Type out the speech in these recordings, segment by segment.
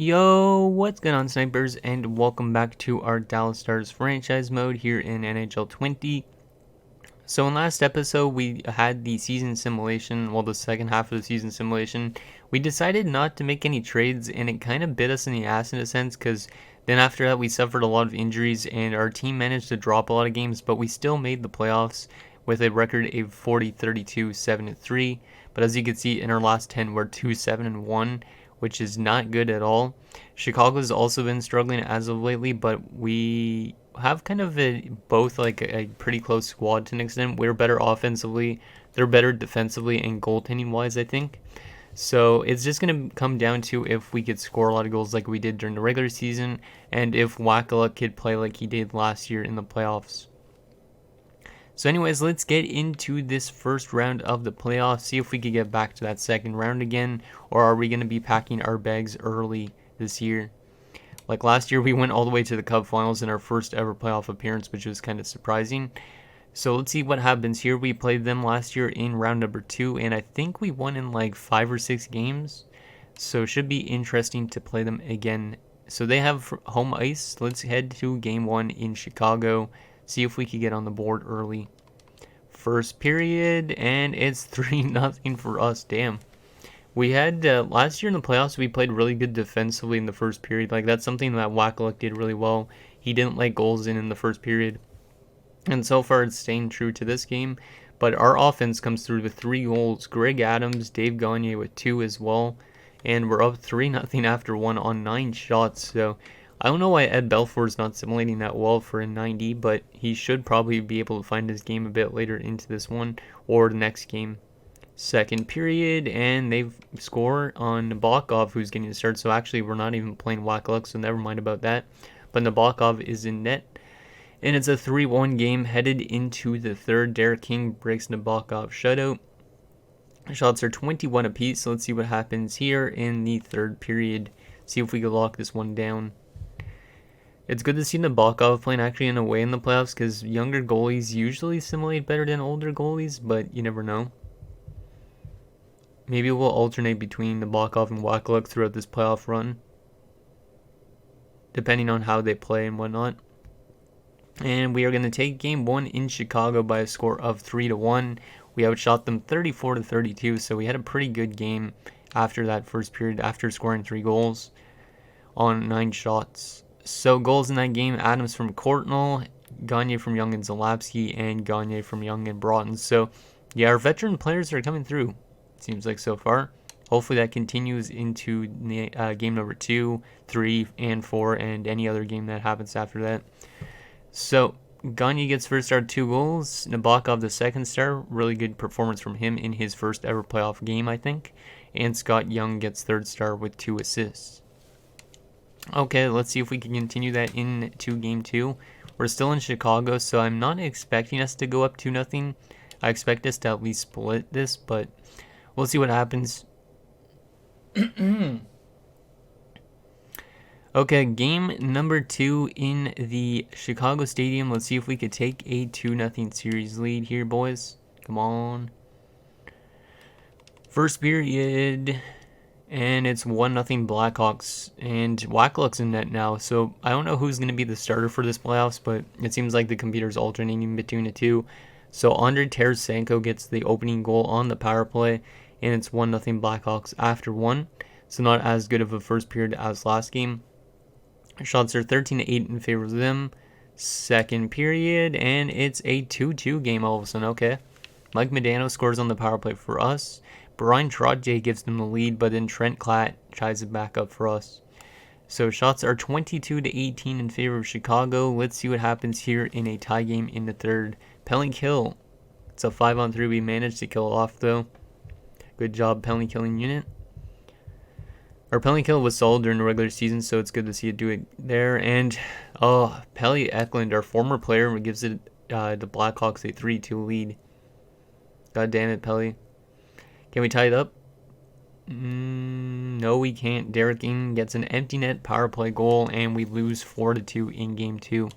Yo, what's going on, snipers, and welcome back to our Dallas Stars franchise mode here in NHL 20. So in last episode, we had the season simulation, well, the second half of the season simulation. We decided not to make any trades, and it kind of bit us in the ass in a sense, because then after that, we suffered a lot of injuries, and our team managed to drop a lot of games, but we still made the playoffs with a record of 40-32, 7-3. But as you can see, in our last 10, we're 2-7-1, which is not good at all. Chicago's also been struggling as of lately, but we have kind of both like a pretty close squad to an extent. We're better offensively, they're better defensively and goaltending wise, I think. So it's just going to come down to if we could score a lot of goals like we did during the regular season, and if Wackala could play like he did last year in the playoffs. So anyways, let's get into this first round of the playoffs, see if we could get back to that second round again, or are we going to be packing our bags early this year? Like last year, we went all the way to the Cup Finals in our first ever playoff appearance, which was kind of surprising. So let's see what happens here. We played them last year in round number 2, and I think we won in like 5 or 6 games. So it should be interesting to play them again. So they have home ice. Let's head to game 1 in Chicago, see if we can get on the board early. First period, and it's 3-0 for us. Damn. We had last year in the playoffs, we played really good defensively in the first period. Like that's something that Wackalock did really well. He didn't let goals in the first period, and so far it's staying true to this game. But our offense comes through with 3 goals. Greg Adams, Dave Gagne with 2 as well, and we're up 3-0 after 1 on 9 shots. So I don't know why Ed Belfour's not simulating that well for a 90, but he should probably be able to find his game a bit later into this one or the next game. Second period, and they score on Nabokov, who's getting the start. So actually, we're not even playing Wackluck, so never mind about that. But Nabokov is in net, and it's a 3-1 game headed into the third. Derek King breaks Nabokov shutout. Shots are 21 apiece, so let's see what happens here in the third period. See if we can lock this one down. It's good to see Nabokov playing actually in a way in the playoffs, because younger goalies usually simulate better than older goalies, but you never know. Maybe we'll alternate between Nabokov and Wackalock throughout this playoff run, depending on how they play and whatnot. And we are going to take game 1 in Chicago by a score of 3-1. We outshot them 34-32, so we had a pretty good game after that first period, after scoring 3 goals on 9 shots. So goals in that game: Adams from Courtnall, Gagne from Young and Zalapsky, and Gagne from Young and Broughton. So yeah, our veteran players are coming through, seems like so far. Hopefully that continues into game number 2, 3, and 4, and any other game that happens after that. So Gagne gets first star, 2 goals. Nabokov the second star, really good performance from him in his first ever playoff game, I think. And Scott Young gets third star with 2 assists. Okay, let's see if we can continue that into game 2. We're still in Chicago, so I'm not expecting us to go up 2-0. I expect us to at least split this, but we'll see what happens. Okay, game number 2 in the Chicago Stadium. Let's see if we could take a 2-0 series lead here, boys. Come on. First period, and it's 1-0 Blackhawks, and Wackalock's in net now. So I don't know who's going to be the starter for this playoffs, but it seems like the computer's alternating between the two. So Andrei Tarasenko gets the opening goal on the power play, and it's 1-0 Blackhawks after 1. So not as good of a first period as last game. Shots are 13-8 in favor of them. Second period, and it's a 2-2 game all of a sudden. Okay. Mike Medano scores on the power play for us. Brian Trottier gives them the lead, but then Trent Klatt tries it back up for us. So shots are 22-18 in favor of Chicago. Let's see what happens here in a tie game in the third. Penalty kill. It's a 5-on-3. We managed to kill it off, though. Good job, penalty killing unit. Our penalty kill was solid during the regular season, so it's good to see it do it there. And, Pelle Eklund, our former player, gives it the Blackhawks a 3-2 lead. God damn it, Pelle. Can we tie it up? No, we can't. Derek Ing gets an empty net power play goal, and we lose 4-2 in game 2.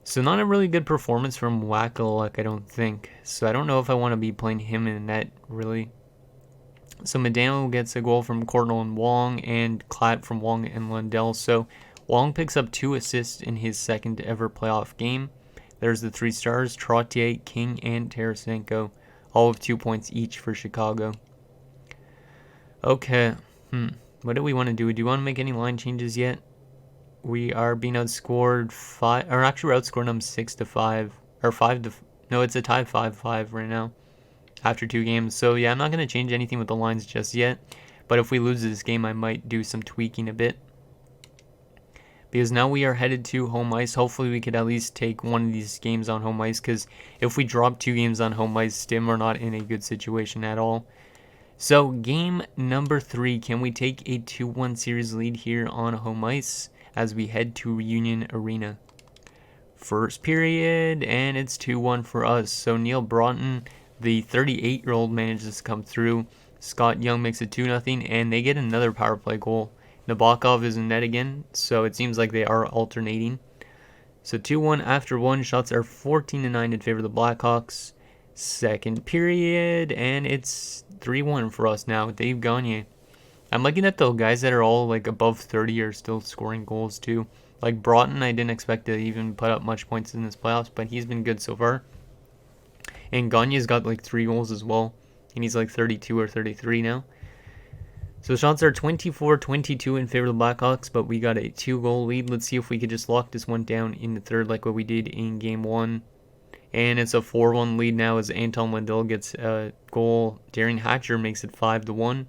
So not a really good performance from Wackalock, I don't think. So I don't know if I want to be playing him in the net, really. So Medano gets a goal from Cordell and Wong, and Klatt from Wong and Lundell. So Wong picks up 2 assists in his second ever playoff game. There's the 3 stars, Trottier, King, and Tarasenko, all with 2 points each for Chicago. Okay, what do we want to do? Do you want to make any line changes yet? We are being outscored 5, or actually we're outscoring them 6-5, or 5 to, no, it's a tie 5-5 right now after 2 games. So yeah, I'm not going to change anything with the lines just yet, but if we lose this game, I might do some tweaking a bit. Because now we are headed to home ice. Hopefully we could at least take one of these games on home ice, because if we drop 2 games on home ice, Stim are not in a good situation at all. So game number 3, can we take a 2-1 series lead here on home ice as we head to Reunion Arena? First period, and it's 2-1 for us. So Neil Broughton, the 38-year-old, manages to come through. Scott Young makes it 2-0, and they get another power play goal. Nabokov is in net again, so it seems like they are alternating. So 2-1 after 1. Shots are 14-9 in favor of the Blackhawks. Second period, and it's 3-1 for us now with Dave Gagne. I'm liking that the guys that are all like above 30 are still scoring goals too. Like Broughton, I didn't expect to even put up much points in this playoffs, but he's been good so far. And Gagne's got like 3 goals as well, and he's like 32 or 33 now. So shots are 24-22 in favor of the Blackhawks, but we got a 2-goal lead. Let's see if we could just lock this one down in the third like what we did in game 1. And it's a 4-1 lead now as Anton Lundell gets a goal. Darren Hatcher makes it 5-1.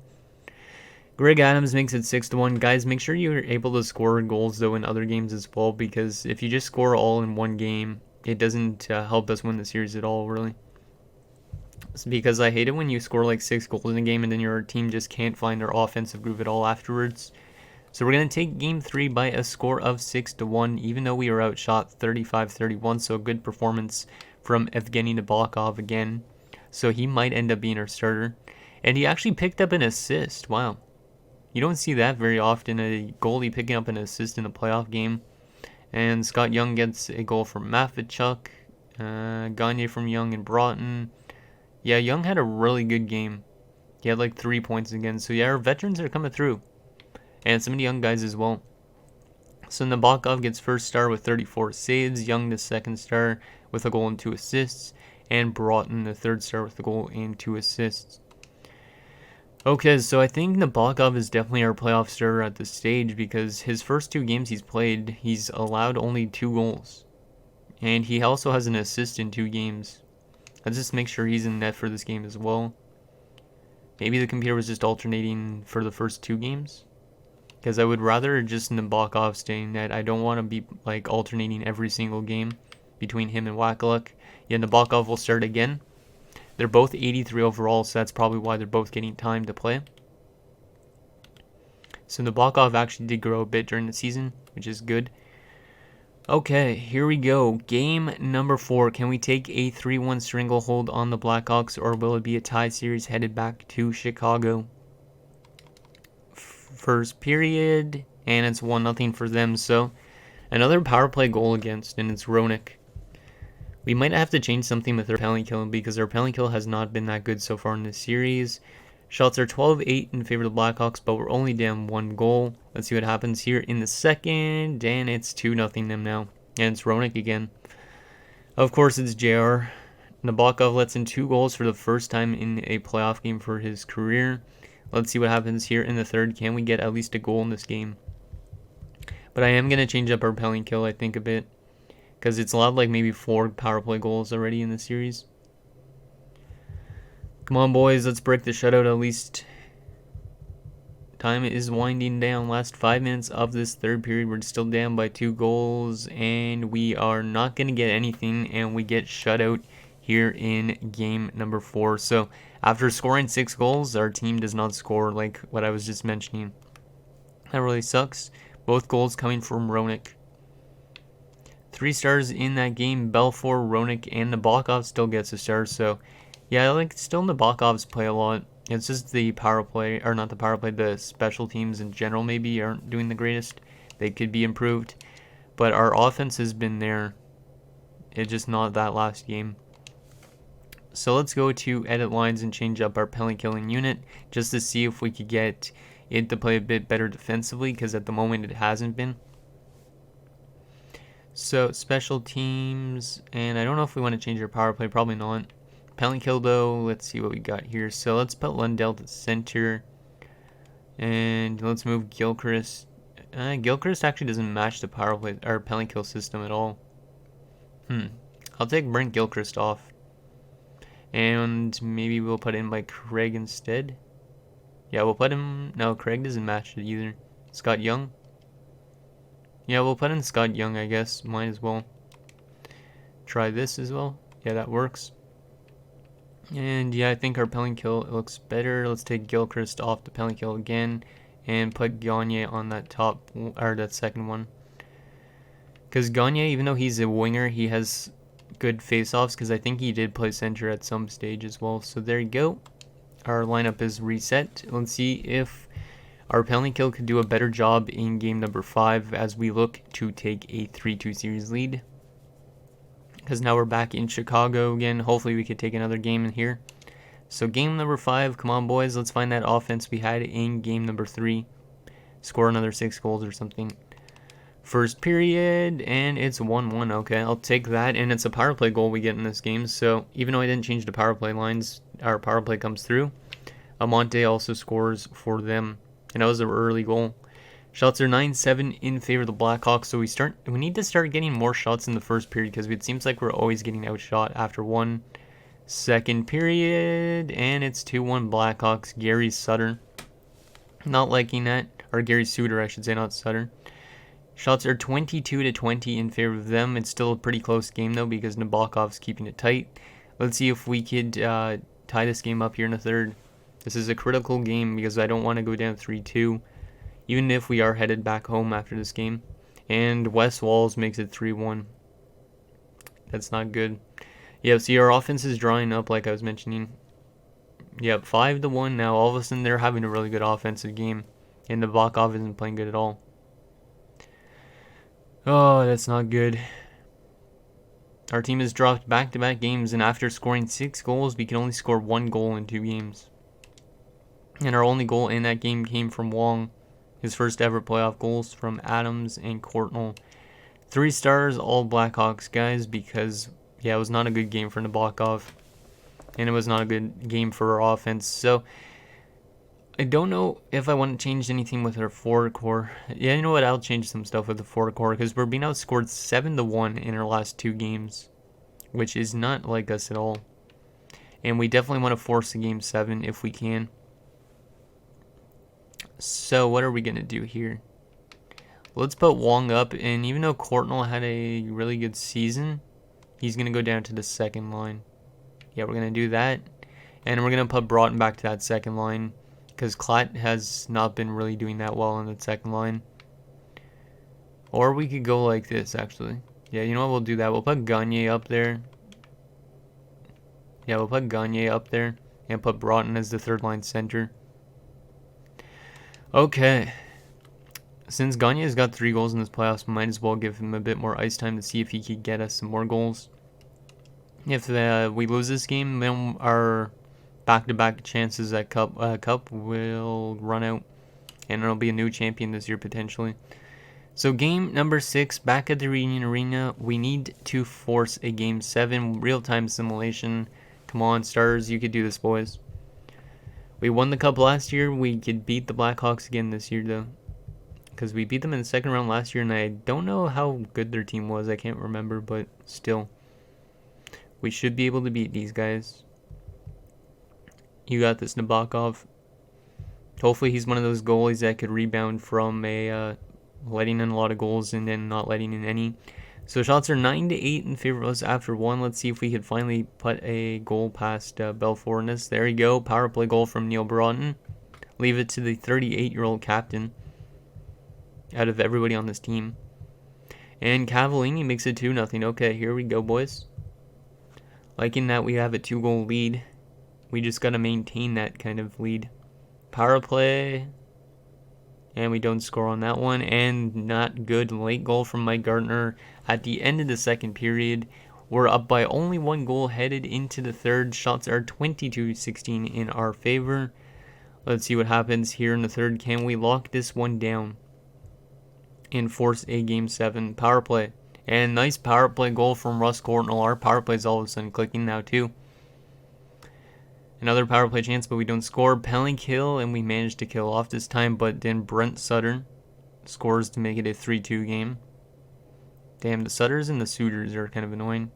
Greg Adams makes it 6-1. Guys, make sure you're able to score goals though in other games as well, because if you just score all in one game, it doesn't help us win the series at all, really. It's because I hate it when you score like 6 goals in a game and then your team just can't find their offensive groove at all afterwards. So we're going to take game 3 by a score of 6-1, even though we were outshot 35-31, so a good performance from Evgeny Nabokov again. So he might end up being our starter. And he actually picked up an assist. Wow. You don't see that very often, a goalie picking up an assist in a playoff game. And Scott Young gets a goal from Matvichuk. Gagne from Young and Broughton. Yeah, Young had a really good game. He had like 3 points again. So yeah, our veterans are coming through. And some of the young guys as well. So Nabokov gets first star with 34 saves. Young the second star with a goal and 2 assists. And Broughton the third star with a goal and 2 assists. Okay, so I think Nabokov is definitely our playoff starter at this stage, because his first 2 games he's played, he's allowed only 2 goals. And he also has an assist in 2 games. Let's just make sure he's in net for this game as well. Maybe the computer was just alternating for the first 2 games, because I would rather just Nabokov stay in net. I don't want to be like alternating every single game between him and Wakaluk. Yeah, Nabokov will start again. They're both 83 overall, so that's probably why they're both getting time to play. So Nabokov actually did grow a bit during the season, which is good. Okay, here we go. Game number 4. Can we take a 3-1 stranglehold on the Blackhawks, or will it be a tie series headed back to Chicago? First period, and it's 1-0 for them. So another power play goal against, and it's Roenick. We might have to change something with our penalty kill, because our penalty kill has not been that good so far in this series. Shots are 12-8 in favor of the Blackhawks, but we're only down 1 goal. Let's see what happens here in the second, and it's 2-0 them now. And it's Roenick again. Of course, it's JR. Nabokov lets in 2 goals for the first time in a playoff game for his career. Let's see what happens here in the third. Can we get at least a goal in this game? But I am going to change up our penalty kill, I think, a bit, because it's allowed like maybe 4 power play goals already in the series. Come on, boys, let's break the shutout at least. Time is winding down. Last 5 minutes of this third period. We're still down by 2 goals, and we are not going to get anything, and we get shut out here in game number 4. So after scoring 6 goals, our team does not score, like what I was just mentioning. That really sucks. Both goals coming from Roenick. 3 stars in that game. Belfour, Roenick, and Nabokov still gets a star. So yeah, I like still Nabokov's play a lot. It's just the power play, or not the power play, the special teams in general maybe aren't doing the greatest. They could be improved. But our offense has been there. It's just not that last game. So let's go to edit lines and change up our penalty killing unit just to see if we could get it to play a bit better defensively, because at the moment it hasn't been. So special teams, and I don't know if we want to change our power play, probably not. Penalty kill though, let's see what we got here. So let's put Lundell to center, and let's move Gilchrist. Gilchrist actually doesn't match the power play or penalty kill system at all. I'll take Brent Gilchrist off, and maybe we'll put in by Craig instead. Yeah, we'll put him. No, Craig doesn't match it either. Scott Young. Yeah, we'll put in Scott Young, I guess. Might as well try this as well. Yeah, that works. And yeah, I think our penalty kill looks better. Let's take Gilchrist off the penalty kill again and put Gagne on that top, or that second one. Because Gagne, even though he's a winger, he has good face-offs, because I think he did play center at some stage as well. So there you go. Our lineup is reset. Let's see if our penalty kill could do a better job in game number 5 as we look to take a 3-2 series lead. Because now we're back in Chicago again. Hopefully we could take another game in here. So game number 5, come on boys, let's find that offense we had in game number 3. Score another 6 goals or something. First period, and it's 1-1. Okay, I'll take that, and it's a power play goal we get in this game. So even though I didn't change the power play lines, our power play comes through. Amante also scores for them, and that was an early goal. Shots are 9-7 in favor of the Blackhawks, so we need to start getting more shots in the first period, because it seems like we're always getting outshot after 1 second period, and it's 2-1 Blackhawks. Gary Sutter, not liking that, or Gary Suter I should say, not Sutter. Shots are 22-20 in favor of them. It's still a pretty close game though, because Nabokov's keeping it tight. Let's see if we could tie this game up here in the third. This is a critical game because I don't want to go down 3-2, even if we are headed back home after this game. And Wes Walls makes it 3-1. That's not good. Yeah, see, our offense is drawing up like I was mentioning. Yep, 5-1 now. All of a sudden they're having a really good offensive game, and Nabokov isn't playing good at all. Oh, that's not good. Our team has dropped back-to-back games, and after scoring 6 goals, we can only score 1 goal in 2 games. And our only goal in that game came from Wong. His first ever playoff goals from Adams and Courtnall. 3 stars, all Blackhawks guys, because, yeah, it was not a good game for Nabokov. And it was not a good game for our offense. So, I don't know if I want to change anything with our forward core. Yeah, you know what? I'll change some stuff with the forward core, because we're being outscored 7-1 in our last 2 games, which is not like us at all. And we definitely want to force a game 7 if we can. So what are we going to do here? Let's put Wong up, and even though Courtnall had a really good season, he's going to go down to the second line. Yeah, we're going to do that. And we're going to put Broughton back to that second line, because Klatt has not been really doing that well on the second line. Or we could go like this, actually. Yeah, you know what? We'll do that. We'll put Gagne up there. Yeah, we'll put Gagne up there, and put Broughton as the third line center. Okay. Since Gagne's got 3 goals in this playoffs, we might as well give him a bit more ice time to see if he could get us some more goals. If we lose this game, then our back-to-back chances at Cup will run out, and it'll be a new champion this year potentially. So game number 6, back at the Reunion Arena, we need to force a game 7 real-time simulation. Come on, Stars, you could do this, boys. We won the Cup last year. We could beat the Blackhawks again this year, though, because we beat them in the second round last year, and I don't know how good their team was. I can't remember, but still, we should be able to beat these guys. You got this, Nabokov. Hopefully he's one of those goalies that could rebound from letting in a lot of goals and then not letting in any. So shots are 9-8 in favor of us after 1. Let's see if we could finally put a goal past Belfour in this. There you go. Power play goal from Neil Broughton. Leave it to the 38-year-old captain out of everybody on this team. And Cavallini makes it 2-0. Okay, here we go, boys. Liking that we have a 2-goal lead. We just got to maintain that kind of lead. Power play. And we don't score on that one. And not good. Late goal from Mike Gardner at the end of the second period. We're up by only 1 goal headed into the third. Shots are 22-16 in our favor. Let's see what happens here in the third. Can we lock this one down and force a Game 7 power play? And nice power play goal from Russ Courtnall. Our power play is all of a sudden clicking now too. Another power play chance, but we don't score. Penalty kill, and we managed to kill off this time, but then Brent Sutter scores to make it a 3-2 game. Damn, the Sutters and the Suitors are kind of annoying.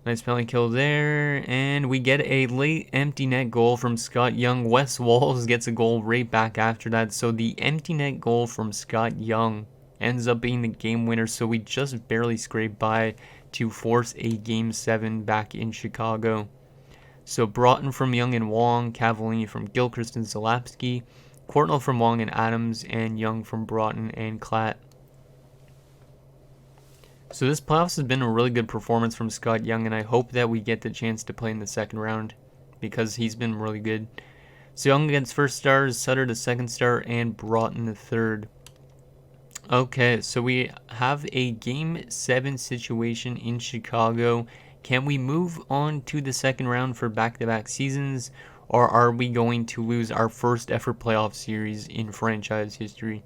Nice penalty kill there, and we get a late empty net goal from Scott Young. Wes Walls gets a goal right back after that, so the empty net goal from Scott Young ends up being the game winner, so we just barely scraped by to force a Game 7 back in Chicago. So Broughton from Young and Wong, Cavallini from Gilchrist and Zalapsky, Courtnall from Wong and Adams, and Young from Broughton and Klatt. So this playoffs has been a really good performance from Scott Young, and I hope that we get the chance to play in the second round because he's been really good. So Young gets first stars, Sutter the second star, and Broughton the third. Okay, so we have a Game 7 situation in Chicago. Can we move on to the second round for back-to-back seasons, or are we going to lose our first ever playoff series in franchise history?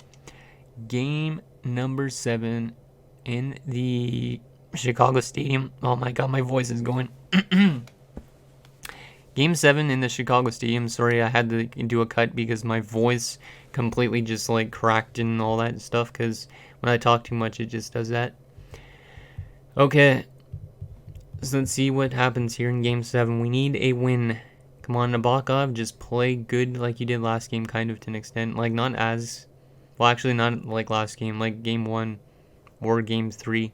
Game number 7 in the Chicago Stadium. Oh my god, my voice is going. Game 7 in the Chicago Stadium. Sorry, I had to do a cut because my voice completely just like cracked and all that stuff, because when I talk too much it just does that. Okay, so let's see what happens here in Game 7. We need a win. Come on, Nabokov, just play good like you did last game, kind of to an extent. Like, not as... Well, actually, not like last game, like Game 1 or Game 3.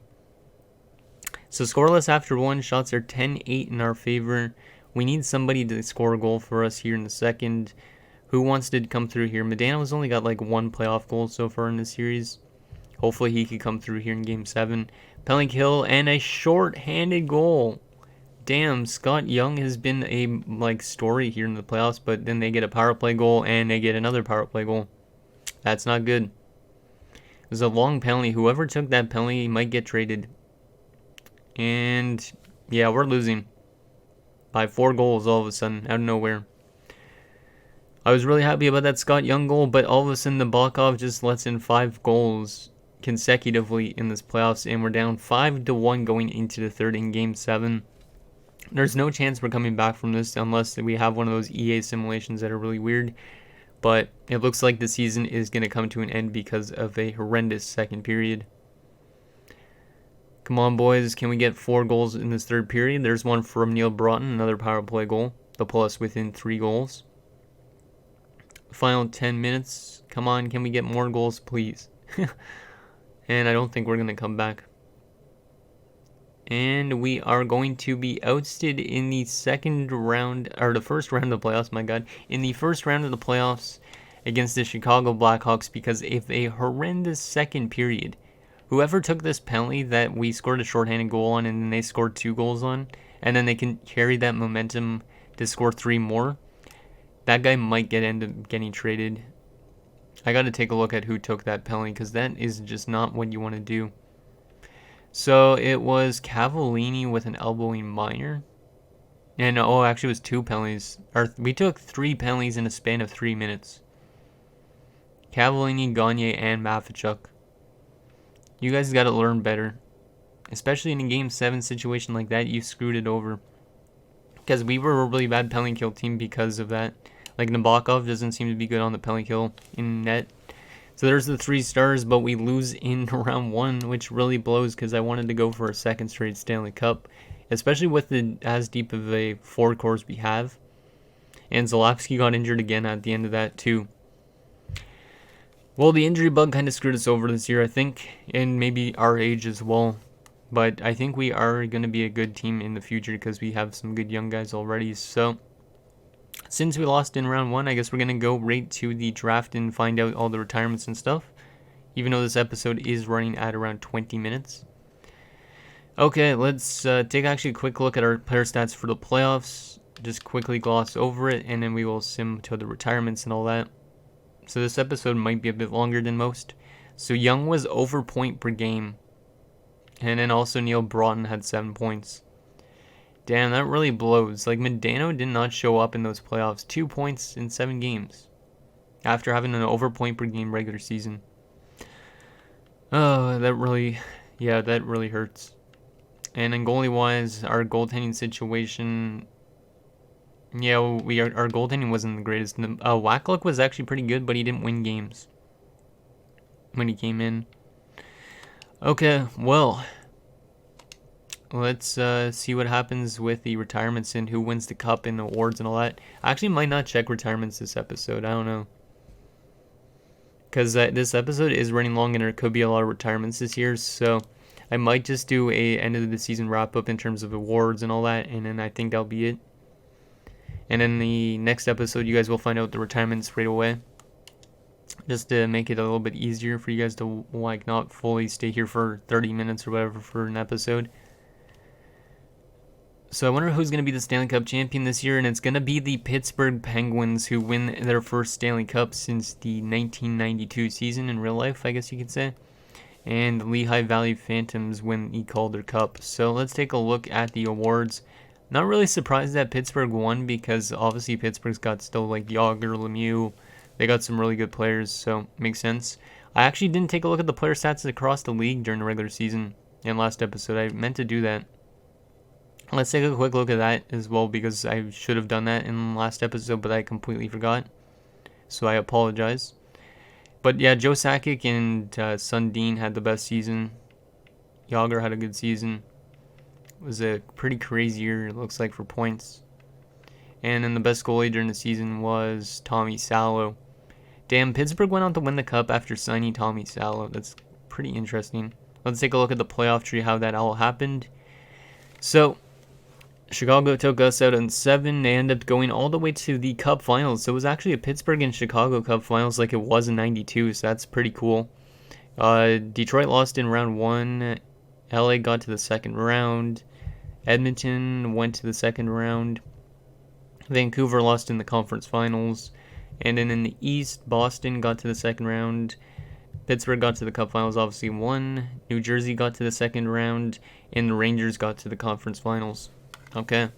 So, scoreless after 1. Shots are 10-8 in our favor. We need somebody to score a goal for us here in the second. Who wants to come through here? Medano's only got like 1 playoff goal so far in this series. Hopefully he could come through here in Game 7. Penalty kill and a short-handed goal. Damn, Scott Young has been a like story here in the playoffs, but then they get a power play goal and they get another power play goal. That's not good. It was a long penalty. Whoever took that penalty might get traded. And yeah, we're losing by 4 goals all of a sudden out of nowhere. I was really happy about that Scott Young goal, but all of a sudden the Blackhawks just lets in 5 goals consecutively in this playoffs, and we're down 5-1 going into the third in Game 7. There's no chance we're coming back from this unless we have one of those EA simulations that are really weird. But it looks like the season is going to come to an end because of a horrendous second period. Come on, boys. Can we get 4 goals in this third period? There's one from Neil Broughton, another power play goal. They'll pull us within 3 goals. Final 10 minutes. Come on, can we get more goals, please? And I don't think we're going to come back. And we are going to be ousted in the second round, or the first round of the playoffs, my god. In the first round of the playoffs against the Chicago Blackhawks because of a horrendous second period. Whoever took this penalty that we scored a shorthanded goal on and then they scored 2 goals on, and then they can carry that momentum to score 3 more, that guy might end up getting traded. I got to take a look at who took that penalty because that is just not what you want to do. So it was Cavallini with an elbowing minor. And actually it was 2 penalties. We took 3 penalties in a span of 3 minutes. Cavallini, Gagne, and Mafachuk. You guys got to learn better. Especially in a Game 7 situation like that, you screwed it over. Because we were a really bad penalty kill team because of that. Like, Nabokov doesn't seem to be good on the penalty kill in net. So there's the 3 stars, but we lose in round 1, which really blows because I wanted to go for a second straight Stanley Cup, especially with as deep of a forward core we have. And Zalapsky got injured again at the end of that too. Well, the injury bug kind of screwed us over this year, I think, and maybe our age as well. But I think we are going to be a good team in the future because we have some good young guys already. So since we lost in round 1, I guess we're going to go right to the draft and find out all the retirements and stuff. Even though this episode is running at around 20 minutes. Okay, let's take actually a quick look at our player stats for the playoffs. Just quickly gloss over it, and then we will sim to the retirements and all that. So this episode might be a bit longer than most. So Young was over point per game. And then also Neil Broughton had 7 points. Damn, that really blows. Like, Medano did not show up in those playoffs. 2 points in 7 games. After having an over point per game regular season. Oh, that really hurts. And then goalie-wise, our goaltending situation... Yeah, our goaltending wasn't the greatest. Wackluck was actually pretty good, but he didn't win games when he came in. Okay, well, let's see what happens with the retirements and who wins the cup and awards and all that. I actually might not check retirements this episode. I don't know. Because this episode is running long and there could be a lot of retirements this year. So I might just do a end of the season wrap up in terms of awards and all that. And then I think that'll be it. And in the next episode, you guys will find out the retirements right away. Just to make it a little bit easier for you guys to like not fully stay here for 30 minutes or whatever for an episode. So I wonder who's going to be the Stanley Cup champion this year, and it's going to be the Pittsburgh Penguins, who win their first Stanley Cup since the 1992 season in real life, I guess you could say. And the Lehigh Valley Phantoms win the Calder Cup. So let's take a look at the awards. Not really surprised that Pittsburgh won, because obviously Pittsburgh's got still like Yager, Lemieux. They got some really good players, so makes sense. I actually didn't take a look at the player stats across the league during the regular season in last episode. I meant to do that. Let's take a quick look at that as well, because I should have done that in the last episode, but I completely forgot. So I apologize. But yeah, Joe Sakic and Sundin had the best season. Yager had a good season. It was a pretty crazy year, it looks like, for points. And then the best goalie during the season was Tommy Salo. Damn, Pittsburgh went on to win the cup after signing Tommy Salo. That's pretty interesting. Let's take a look at the playoff tree, how that all happened. So, Chicago took us out in 7. They ended up going all the way to the Cup Finals. So it was actually a Pittsburgh and Chicago Cup Finals like it was in 92. So that's pretty cool. Detroit lost in round 1. LA got to the second round. Edmonton went to the second round. Vancouver lost in the conference finals. And then in the East, Boston got to the second round. Pittsburgh got to the Cup Finals, obviously won. New Jersey got to the second round. And the Rangers got to the conference finals. Okay.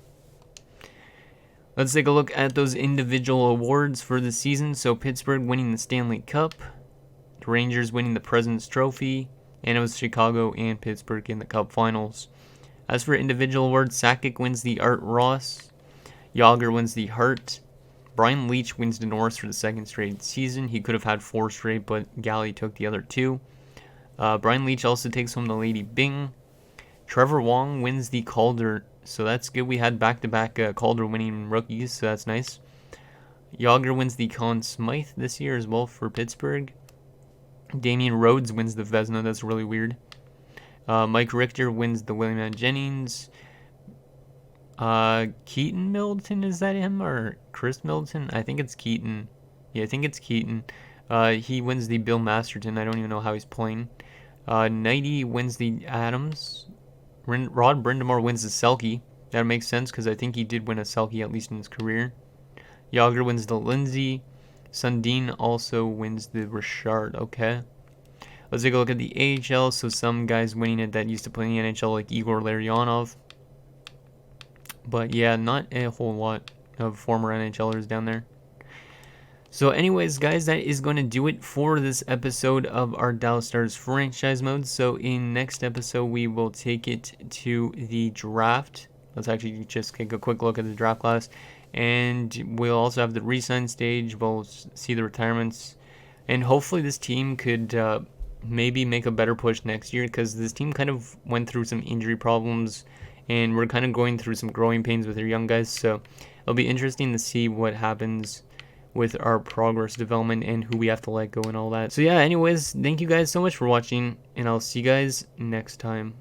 Let's take a look at those individual awards for the season. So Pittsburgh winning the Stanley Cup. The Rangers winning the President's Trophy. And it was Chicago and Pittsburgh in the Cup Finals. As for individual awards, Sakic wins the Art Ross. Yager wins the Hart. Brian Leetch wins the Norris for the second straight season. He could have had 4 straight, but Galley took the other 2. Brian Leetch also takes home the Lady Byng. Trevor Wong wins the Calder, so that's good. We had back-to-back Calder winning rookies, so that's nice. Yager wins the Conn Smythe this year as well for Pittsburgh. Damian Rhodes wins the Vezina, that's really weird. Mike Richter wins the William N. Jennings. Keaton Middleton, is that him? Or Chris Middleton? I think it's Keaton. Yeah, I think it's Keaton. He wins the Bill Masterton. I don't even know how he's playing. Knighty wins the Adams. Rod Brindamore wins the Selke. That makes sense because I think he did win a Selke at least in his career. Yager wins the Lindsay. Sundin also wins the Richard. Okay. Let's take a look at the AHL. So some guys winning it that used to play in the NHL, like Igor Larionov. But yeah, not a whole lot of former NHLers down there. So anyways, guys, that is going to do it for this episode of our Dallas Stars franchise mode. So in next episode, we will take it to the draft. Let's actually just take a quick look at the draft class. And we'll also have the re-sign stage. We'll see the retirements. And hopefully this team could maybe make a better push next year, because this team kind of went through some injury problems. And we're kind of going through some growing pains with our young guys. So it'll be interesting to see what happens with our progress development and who we have to let go and all that. So yeah, anyways, thank you guys so much for watching. And I'll see you guys next time.